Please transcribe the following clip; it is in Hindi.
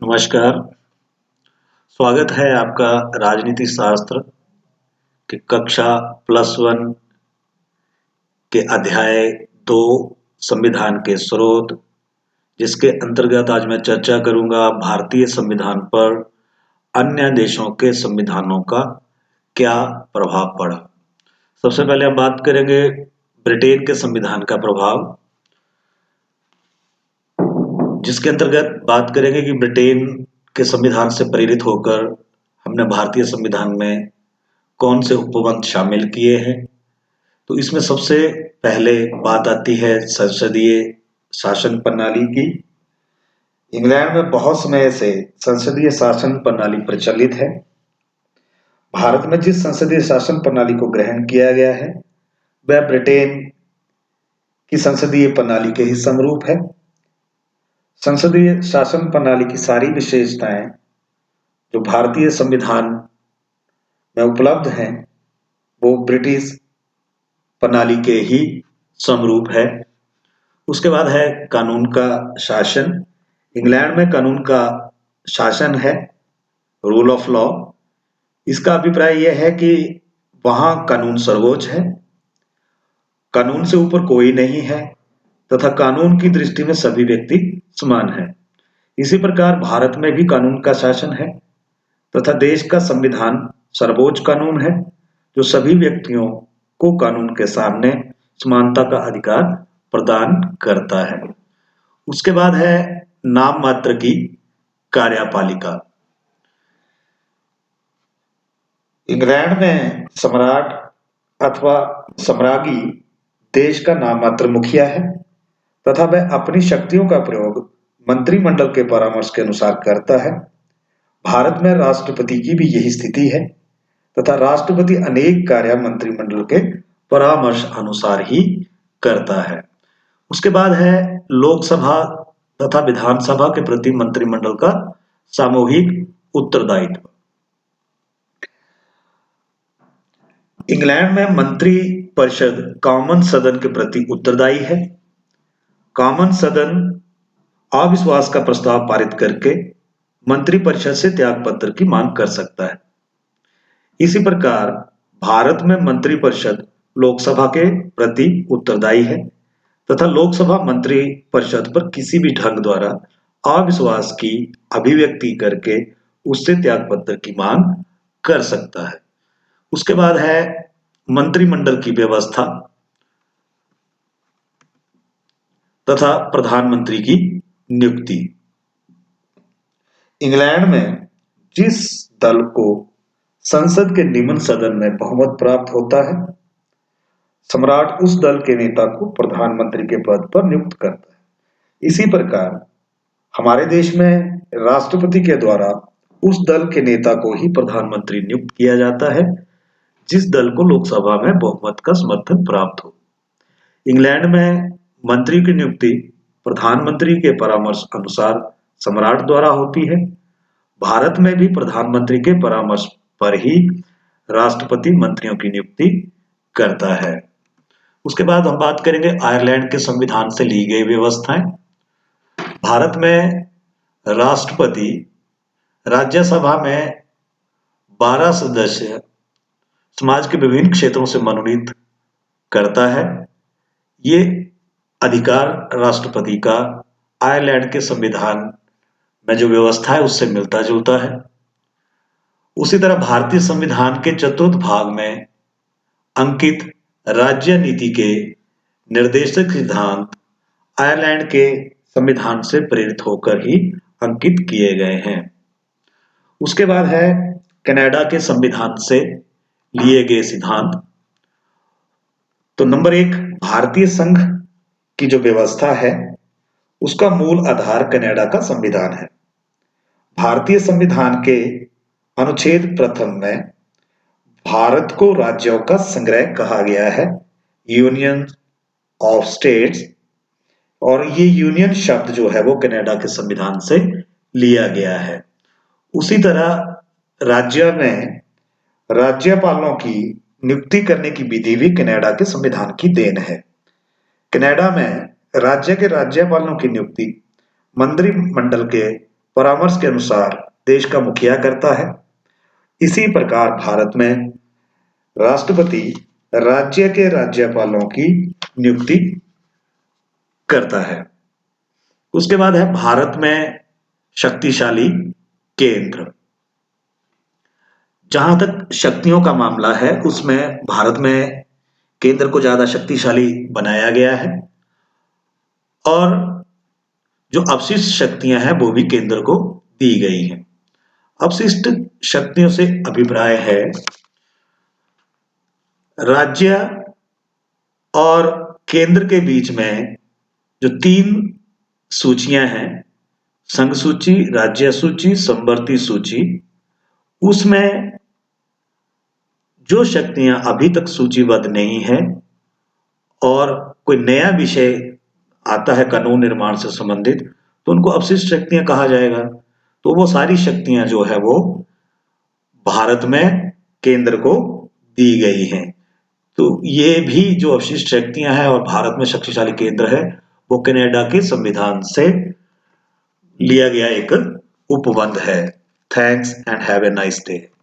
नमस्कार, स्वागत है आपका राजनीति शास्त्र की कक्षा +1 के अध्याय 2 संविधान के स्रोत, जिसके अंतर्गत आज मैं चर्चा करूंगा भारतीय संविधान पर अन्य देशों के संविधानों का क्या प्रभाव पड़ा। सबसे पहले हम बात करेंगे ब्रिटेन के संविधान का प्रभाव, जिसके अंतर्गत बात करेंगे कि ब्रिटेन के संविधान से प्रेरित होकर हमने भारतीय संविधान में कौन से उपबंध शामिल किए हैं। तो इसमें सबसे पहले बात आती है संसदीय शासन प्रणाली की। इंग्लैंड में बहुत समय से संसदीय शासन प्रणाली प्रचलित है। भारत में जिस संसदीय शासन प्रणाली को ग्रहण किया गया है वह ब्रिटेन की संसदीय प्रणाली के ही समरूप है। संसदीय शासन प्रणाली की सारी विशेषताएं जो भारतीय संविधान में उपलब्ध हैं वो ब्रिटिश प्रणाली के ही समरूप है। उसके बाद है कानून का शासन। इंग्लैंड में कानून का शासन है, रूल ऑफ लॉ। इसका अभिप्राय यह है कि वहां कानून सर्वोच्च है, कानून से ऊपर कोई नहीं है तथा कानून की दृष्टि में सभी व्यक्ति समान है। इसी प्रकार भारत में भी कानून का शासन है तथा देश का संविधान सर्वोच्च कानून है जो सभी व्यक्तियों को कानून के सामने समानता का अधिकार प्रदान करता है। उसके बाद है नाम मात्र की कार्यपालिका। इंग्लैंड में सम्राट अथवा सम्राज्ञी देश का नाम मात्र मुखिया है तथा वह अपनी शक्तियों का प्रयोग मंत्रिमंडल के परामर्श के अनुसार करता है। भारत में राष्ट्रपति की भी यही स्थिति है तथा राष्ट्रपति अनेक कार्य मंत्रिमंडल के परामर्श अनुसार ही करता है। उसके बाद है लोकसभा तथा विधानसभा के प्रति मंत्रिमंडल का सामूहिक उत्तरदायित्व। इंग्लैंड में मंत्री परिषद कॉमन सदन के प्रति उत्तरदायी है। कॉमन सदन अविश्वास का प्रस्ताव पारित करके मंत्रिपरिषद से त्यागपत्र की मांग कर सकता है। इसी प्रकार भारत में मंत्रिपरिषद लोकसभा के प्रति उत्तरदायी है तथा लोकसभा मंत्रिपरिषद पर किसी भी ढंग द्वारा अविश्वास की अभिव्यक्ति करके उससे त्यागपत्र की मांग कर सकता है। उसके बाद है मंत्रिमंडल की व्यवस्था तथा प्रधानमंत्री की नियुक्ति। इंग्लैंड में जिस दल को संसद के निम्न सदन में बहुमत प्राप्त होता है, सम्राट उस दल के नेता को प्रधानमंत्री के पद पर नियुक्त करता है। इसी प्रकार हमारे देश में राष्ट्रपति के द्वारा उस दल के नेता को ही प्रधानमंत्री नियुक्त किया जाता है जिस दल को लोकसभा में बहुमत का समर्थन प्राप्त हो। इंग्लैंड में मंत्री की नियुक्ति प्रधानमंत्री के परामर्श अनुसार सम्राट द्वारा होती है। भारत में भी प्रधानमंत्री के परामर्श पर ही राष्ट्रपति मंत्रियों की नियुक्ति करता है। उसके बाद हम बात करेंगे आयरलैंड के संविधान से ली गई व्यवस्थाएं। भारत में राष्ट्रपति राज्यसभा में 12 सदस्य समाज के विभिन्न क्षेत्रों से मनोनीत करता है। ये अधिकार राष्ट्रपति का आयरलैंड के संविधान में जो व्यवस्था है उससे मिलता जुलता है। उसी तरह भारतीय संविधान के चतुर्थ भाग में अंकित राज्य नीति के निर्देशक सिद्धांत आयरलैंड के संविधान से प्रेरित होकर ही अंकित किए गए हैं। उसके बाद है कनाडा के संविधान से लिए गए सिद्धांत। तो नंबर 1, भारतीय संघ की जो व्यवस्था है उसका मूल आधार कनाडा का संविधान है। भारतीय संविधान के अनुच्छेद 1 में भारत को राज्यों का संग्रह कहा गया है, यूनियन ऑफ स्टेट्स, और ये यूनियन शब्द जो है वो कनाडा के संविधान से लिया गया है। उसी तरह राज्य में राज्यपालों की नियुक्ति करने की विधि भी कनाडा के संविधान की देन है। कनाडा में राज्य के राज्यपालों की नियुक्ति मंत्रिमंडल के परामर्श के अनुसार देश का मुखिया करता है। इसी प्रकार भारत में राष्ट्रपति राज्य के राज्यपालों की नियुक्ति करता है। उसके बाद है भारत में शक्तिशाली केंद्र। जहां तक शक्तियों का मामला है, उसमें भारत में केंद्र को ज्यादा शक्तिशाली बनाया गया है और जो अपशिष्ट शक्तियां हैं वो भी केंद्र को दी गई हैं। अपशिष्ट शक्तियों से अभिप्राय है राज्य और केंद्र के बीच में जो 3 सूचियां हैं, संघ सूची, राज्य सूची, समवर्ती सूची, उसमें जो शक्तियां अभी तक सूचीबद्ध नहीं है और कोई नया विषय आता है कानून निर्माण से संबंधित, तो उनको अपशिष्ट शक्तियां कहा जाएगा। तो वो सारी शक्तियां जो है वो भारत में केंद्र को दी गई हैं। तो ये भी जो अवशिष्ट शक्तियां हैं और भारत में शक्तिशाली केंद्र है, वो कनाडा के संविधान से लिया गया एक उपबंध है। Thanks and have a nice day.